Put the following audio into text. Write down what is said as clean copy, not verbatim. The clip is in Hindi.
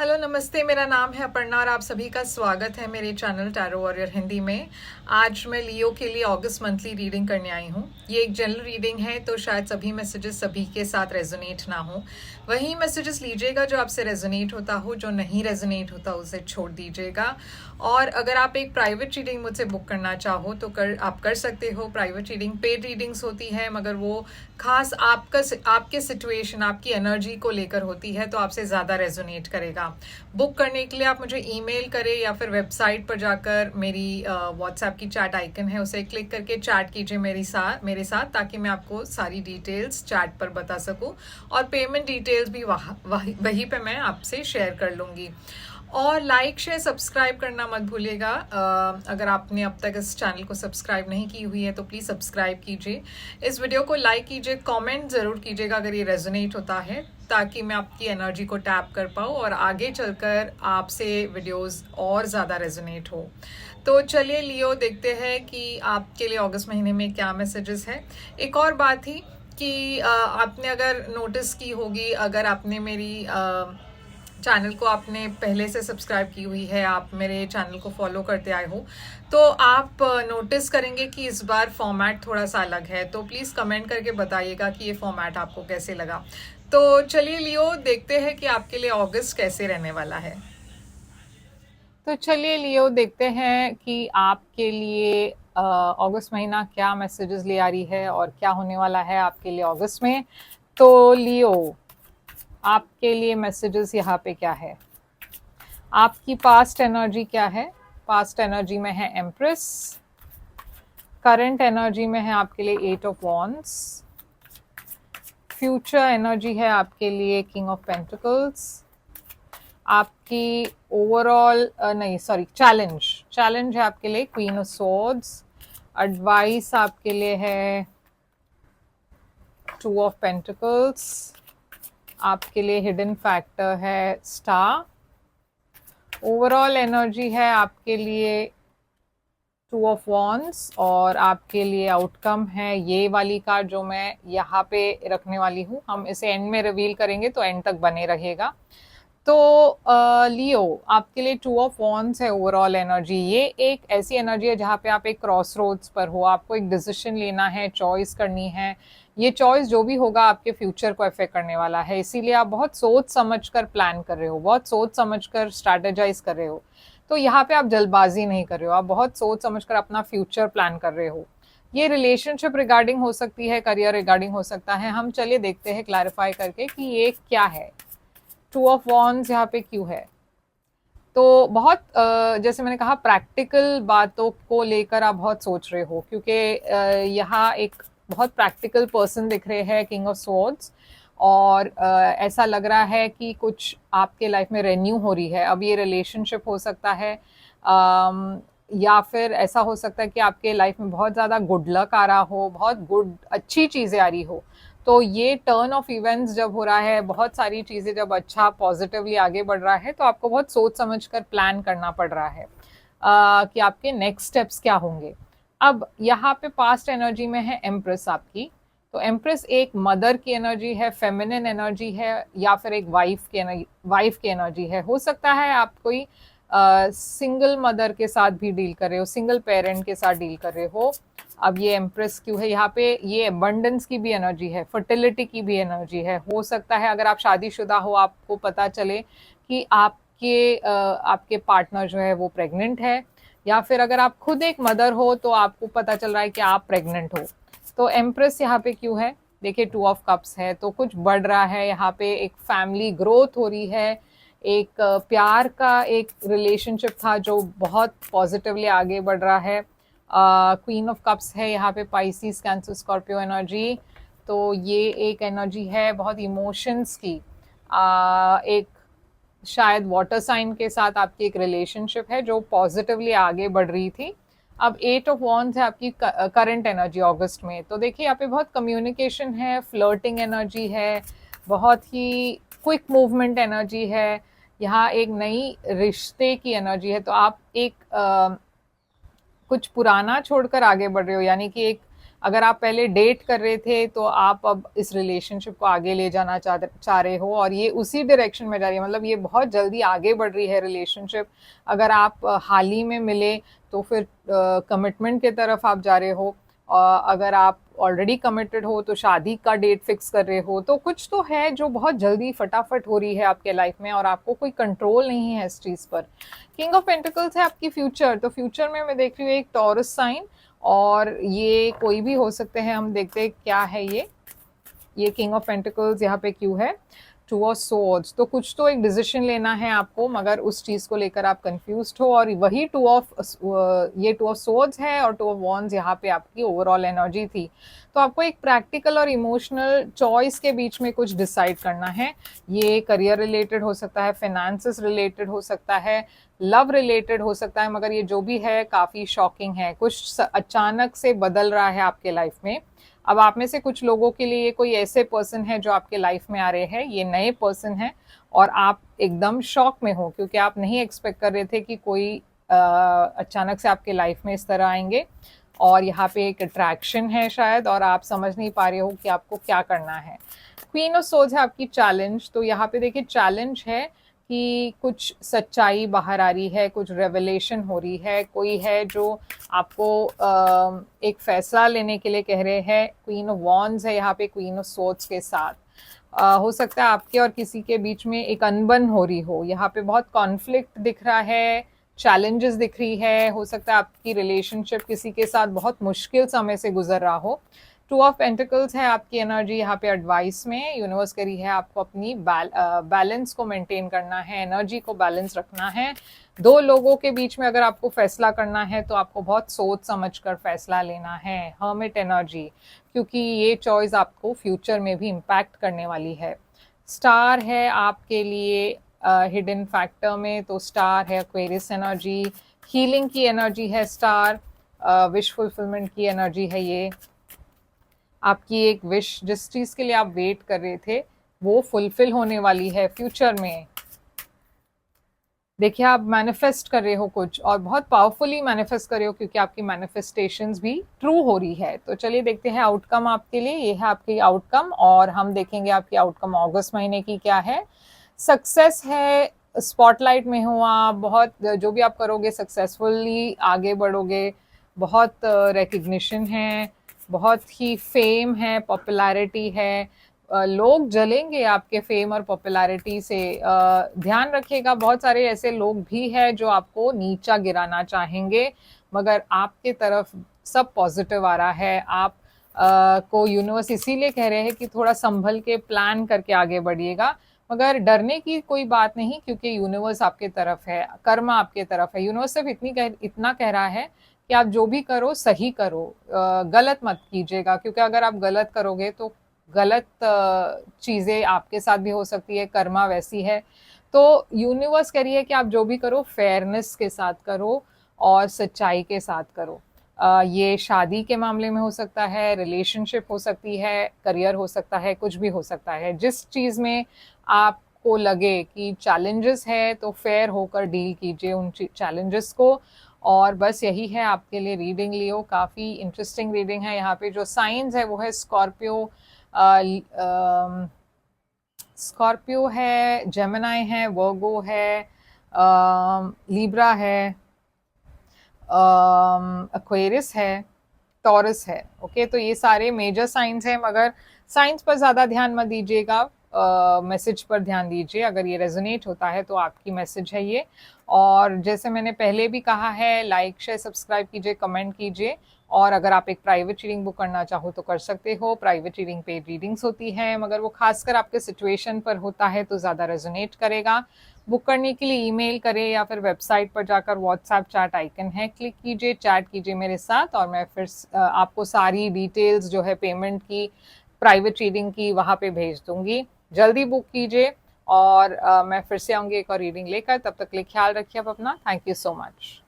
हेलो नमस्ते, मेरा नाम है अपर्णा और आप सभी का स्वागत है मेरे चैनल टैरो वॉरियर हिंदी में। आज मैं लियो के लिए अगस्त मंथली रीडिंग करने आई हूँ। ये एक जनरल रीडिंग है तो शायद सभी मैसेजेस सभी के साथ रेजोनेट ना हो। वही मैसेजेस लीजिएगा जो आपसे रेजोनेट होता हो, जो नहीं रेजोनेट होता उसे छोड़ दीजिएगा। और अगर आप एक प्राइवेट रीडिंग मुझसे बुक करना चाहो तो आप कर सकते हो। प्राइवेट रीडिंग पेड रीडिंग्स होती है, मगर वो खास आपके सिचुएशन, आपकी एनर्जी को लेकर होती है, तो आपसे ज़्यादा रेजोनेट करेगा। बुक करने के लिए आप मुझे ईमेल करें या फिर वेबसाइट पर जाकर मेरी व्हाट्सएप की चैट आइकन है उसे क्लिक करके चैट कीजिए मेरे साथ, ताकि मैं आपको सारी डिटेल्स चैट पर बता सकूं। और पेमेंट डिटेल्स भी वहीं पे मैं आपसे शेयर कर लूँगी। और लाइक शेयर सब्सक्राइब करना मत भूलिएगा। अगर आपने अब तक इस चैनल को सब्सक्राइब नहीं की हुई है तो प्लीज़ सब्सक्राइब कीजिए। इस वीडियो को लाइक कीजिए, कमेंट ज़रूर कीजिएगा अगर ये रेजोनेट होता है, ताकि मैं आपकी एनर्जी को टैप कर पाऊँ और आगे चलकर आपसे वीडियोस और ज़्यादा रेजोनेट हो। तो चलिए लियो, देखते हैं कि आपके लिए अगस्त महीने में क्या मैसेजेस है। एक और बात थी कि आपने अगर नोटिस की होगी, अगर आपने मेरी चैनल को आपने पहले से सब्सक्राइब की हुई है, आप मेरे चैनल को फॉलो करते आए हो, तो आप नोटिस करेंगे कि इस बार फॉर्मेट थोड़ा सा अलग है। तो प्लीज़ कमेंट करके बताइएगा कि ये फॉर्मेट आपको कैसे लगा। तो चलिए लियो, देखते हैं कि आपके लिए अगस्त कैसे रहने वाला है। तो चलिए लियो, देखते हैं कि आपके लिए अगस्त महीना क्या मैसेजेस ले आ रही है और क्या होने वाला है आपके लिए अगस्त में। तो लियो, आपके लिए मैसेजेस यहाँ पे क्या है? आपकी पास्ट एनर्जी क्या है? पास्ट एनर्जी में है एम्प्रेस, करंट एनर्जी में है आपके लिए 8 ऑफ वॉन्ड्स, फ्यूचर एनर्जी है आपके लिए किंग ऑफ पेंटिकल्स, आपकी ओवरऑल चैलेंज है आपके लिए क्वीन ऑफ स्वॉर्ड्स, एडवाइस आपके लिए है 2 ऑफ पेंटिकल्स, आपके लिए हिडन फैक्टर है स्टार, ओवरऑल एनर्जी है आपके लिए 2 ऑफ वॉन्ड्स, और आपके लिए आउटकम है ये वाली कार्ड जो मैं यहाँ पे रखने वाली हूँ। हम इसे एंड में रिवील करेंगे तो एंड तक बने रहेगा। तो लियो, आपके लिए 2 ऑफ वॉन्ड्स है ओवरऑल एनर्जी। ये एक ऐसी एनर्जी है जहाँ पे आप एक क्रॉस रोड्स पर हो, आपको एक डिसीजन लेना है, चॉइस करनी है। ये चॉइस जो भी होगा आपके फ्यूचर को अफेक्ट करने वाला है, इसीलिए आप बहुत सोच समझ कर प्लान कर रहे हो, बहुत सोच समझ कर स्ट्रैटेजाइज कर रहे हो। तो यहाँ पे आप जल्दबाजी नहीं कर रहे हो, आप बहुत सोच समझ कर अपना फ्यूचर प्लान कर रहे हो। ये रिलेशनशिप रिगार्डिंग हो सकती है, करियर रिगार्डिंग हो सकता है। हम चलिए देखते हैं क्लैरिफाई करके कि ये क्या है। 2 ऑफ वॉन्ड्स यहाँ पे क्यों है? तो बहुत जैसे मैंने कहा, प्रैक्टिकल बातों को लेकर आप बहुत सोच रहे हो, क्योंकि यहाँ एक बहुत प्रैक्टिकल पर्सन दिख रहे हैं, किंग ऑफ स्वॉर्ड्स। और ऐसा लग रहा है कि कुछ आपके लाइफ में रेन्यू हो रही है। अब ये रिलेशनशिप हो सकता है, या फिर ऐसा हो सकता है कि आपके लाइफ में बहुत ज़्यादा गुड लक आ रहा हो, बहुत अच्छी चीज़ें आ रही हो। तो ये टर्न ऑफ इवेंट्स जब हो रहा है, बहुत सारी चीज़ें जब अच्छा पॉजिटिवली आगे बढ़ रहा है, तो आपको बहुत सोच समझ कर प्लान करना पड़ रहा है कि आपके नेक्स्ट स्टेप्स क्या होंगे। अब यहाँ पे पास्ट एनर्जी में है एम्प्रेस आपकी। तो एम्प्रेस एक मदर की एनर्जी है, फेमिनिन एनर्जी है, या फिर एक वाइफ की एनर्जी है। हो सकता है आप कोई सिंगल मदर के साथ भी डील कर रहे हो, सिंगल पेरेंट के साथ डील कर रहे हो। अब ये एम्प्रेस क्यों है यहाँ पे? ये अबंडेंस की भी एनर्जी है, फर्टिलिटी की भी एनर्जी है। हो सकता है अगर आप शादीशुदा हो, आपको पता चले कि आपके पार्टनर जो है वो प्रेग्नेंट है, या फिर अगर आप खुद एक मदर हो तो आपको पता चल रहा है कि आप प्रेग्नेंट हो। तो एम्प्रेस यहाँ पे क्यों है? देखिए 2 ऑफ कप्स है, तो कुछ बढ़ रहा है यहाँ पे, एक फैमिली ग्रोथ हो रही है, एक प्यार का एक रिलेशनशिप था जो बहुत पॉजिटिवली आगे बढ़ रहा है। क्वीन ऑफ कप्स है यहाँ पे, पाइसिस कैंसर स्कॉर्पियो एनर्जी। तो ये एक एनर्जी है बहुत इमोशंस की। एक शायद वाटर साइन के साथ आपकी एक रिलेशनशिप है जो पॉजिटिवली आगे बढ़ रही थी। अब 8 ऑफ वॉन्ड्स है आपकी करंट एनर्जी अगस्त में। तो देखिए यहाँ पे बहुत कम्युनिकेशन है, फ्लर्टिंग एनर्जी है, बहुत ही क्विक मूवमेंट एनर्जी है। यहाँ एक नई रिश्ते की एनर्जी है। तो आप एक कुछ पुराना छोड़कर आगे बढ़ रहे हो, यानी कि एक अगर आप पहले डेट कर रहे थे तो आप अब इस रिलेशनशिप को आगे ले जाना चाह रहे हो और ये उसी डायरेक्शन में जा रही है, मतलब ये बहुत जल्दी आगे बढ़ रही है रिलेशनशिप। अगर आप हाल ही में मिले तो फिर कमिटमेंट की तरफ आप जा रहे हो। अगर आप ऑलरेडी कमिटेड हो तो शादी का डेट फिक्स कर रहे हो। तो कुछ तो है जो बहुत जल्दी फटाफट हो रही है आपके लाइफ में और आपको कोई कंट्रोल नहीं है इस चीज़ पर। किंग ऑफ पेंटिकल्स है आपकी फ्यूचर, तो फ्यूचर में मैं देख रही हूँ एक टॉरस साइन, और ये कोई भी हो सकते हैं। हम देखते हैं क्या है ये किंग ऑफ पेंटिकल्स यहाँ पे क्यों है। टू ऑफ सोर्ड्स, तो कुछ तो एक डिसीजन लेना है आपको, मगर उस चीज़ को लेकर आप कंफ्यूज्ड हो, और वही टू ऑफ सोर्ड्स है और टू ऑफ वॉन्ड्स यहाँ पे आपकी ओवरऑल एनर्जी थी। तो आपको एक प्रैक्टिकल और इमोशनल चॉइस के बीच में कुछ डिसाइड करना है। ये करियर रिलेटेड हो सकता है, फाइनेंसेस रिलेटेड हो सकता है, लव रिलेटेड हो सकता है, मगर ये जो भी है काफ़ी शॉकिंग है। कुछ अचानक से बदल रहा है आपके लाइफ में। अब आप में से कुछ लोगों के लिए ये कोई ऐसे पर्सन है जो आपके लाइफ में आ रहे हैं, ये नए पर्सन है और आप एकदम शॉक में हो क्योंकि आप नहीं एक्सपेक्ट कर रहे थे कि कोई अचानक से आपके लाइफ में इस तरह आएंगे। और यहाँ पे एक अट्रैक्शन है शायद, और आप समझ नहीं पा रहे हो कि आपको क्या करना है। क्वीन ऑफ सोर्ड्स है आपकी चैलेंज, तो यहाँ पे देखिए चैलेंज है कि कुछ सच्चाई बाहर आ रही है, कुछ रेवलेशन हो रही है, कोई है जो आपको एक फैसला लेने के लिए कह रहे हैं। क्वीन ऑफ वॉन्ड्स है यहाँ पे क्वीन ऑफ सोर्ड्स के साथ। हो सकता है आपके और किसी के बीच में एक अनबन हो रही हो। यहाँ पे बहुत कॉन्फ्लिक्ट दिख रहा है, चैलेंजेस दिख रही है। हो सकता है आपकी रिलेशनशिप किसी के साथ बहुत मुश्किल समय से गुजर रहा हो। टू ऑफ पेंटिकल्स है आपकी एनर्जी यहाँ पे एडवाइस में। यूनिवर्स कह रही है आपको अपनी बैलेंस को मेंटेन करना है, एनर्जी को बैलेंस रखना है। दो लोगों के बीच में अगर आपको फैसला करना है तो आपको बहुत सोच समझ कर फैसला लेना है। हर्मिट एनर्जी, क्योंकि ये चॉइस आपको फ्यूचर में भी इम्पैक्ट करने वाली है। स्टार है आपके लिए हिडन फैक्टर में, तो स्टार है एक्वेरियस एनर्जी, हीलिंग की एनर्जी है स्टार, विश फुलफिलमेंट की एनर्जी है ये। आपकी एक विश, जिस चीज़ के लिए आप वेट कर रहे थे वो फुलफिल होने वाली है फ्यूचर में। देखिए आप मैनिफेस्ट कर रहे हो कुछ, और बहुत पावरफुली मैनिफेस्ट कर रहे हो क्योंकि आपकी मैनिफेस्टेशंस भी ट्रू हो रही है। तो चलिए देखते हैं आउटकम आपके लिए। ये है आपकी आउटकम, और हम देखेंगे आपकी आउटकम अगस्त महीने की क्या है। सक्सेस है, स्पॉटलाइट में हो आप, बहुत जो भी आप करोगे सक्सेसफुली आगे बढ़ोगे। बहुत रिकग्निशन है, बहुत ही फेम है, पॉपुलैरिटी है। लोग जलेंगे आपके फेम और पॉपुलैरिटी से। ध्यान रखिएगा, बहुत सारे ऐसे लोग भी हैं जो आपको नीचा गिराना चाहेंगे, मगर आपके तरफ सब पॉजिटिव आ रहा है। आप को यूनिवर्स इसीलिए कह रहे हैं कि थोड़ा संभल के प्लान करके आगे बढ़िएगा, मगर डरने की कोई बात नहीं क्योंकि यूनिवर्स आपके तरफ है, कर्मा आपके तरफ है। यूनिवर्स सिर्फ इतना कह रहा है कि आप जो भी करो सही करो, गलत मत कीजिएगा, क्योंकि अगर आप गलत करोगे तो गलत चीज़ें आपके साथ भी हो सकती है। कर्मा वैसी है। तो यूनिवर्स कह रही है कि आप जो भी करो फेयरनेस के साथ करो और सच्चाई के साथ करो। ये शादी के मामले में हो सकता है, रिलेशनशिप हो सकती है, करियर हो सकता है, कुछ भी हो सकता है। जिस चीज़ में आपको लगे कि चैलेंजेस है तो फेयर होकर डील कीजिए उन चैलेंजेस को। और बस यही है आपके लिए रीडिंग लियो। काफ़ी इंटरेस्टिंग रीडिंग है। यहाँ पे जो साइंस है वो है स्कॉर्पियो, स्कॉर्पियो है, जेमिनाई है, वर्गो है, लिब्रा है, एक्वेरियस है, टॉरस है। ओके, तो ये सारे मेजर साइंस हैं, मगर साइंस पर ज़्यादा ध्यान मत दीजिएगा, मैसेज पर ध्यान दीजिए। अगर ये रेजोनेट होता है तो आपकी मैसेज है ये। और जैसे मैंने पहले भी कहा है, लाइक शेयर सब्सक्राइब कीजिए, कमेंट कीजिए। और अगर आप एक प्राइवेट रीडिंग बुक करना चाहो तो कर सकते हो। प्राइवेट रीडिंग पेड रीडिंग्स होती हैं, मगर वो खासकर आपके सिचुएशन पर होता है तो ज़्यादा रेजोनेट करेगा। बुक करने के लिए ईमेल करें या फिर वेबसाइट पर जाकर व्हाट्सएप चैट आइकन है, क्लिक कीजिए, चैट कीजिए मेरे साथ, और मैं फिर आपको सारी डिटेल्स जो है पेमेंट की, प्राइवेट रीडिंग की, वहाँ पे भेज दूंगी। जल्दी बुक कीजिए, और मैं फिर से आऊँगी एक और रीडिंग लेकर। तब तक के लिए ख्याल रखिए आप अपना। Thank you so much.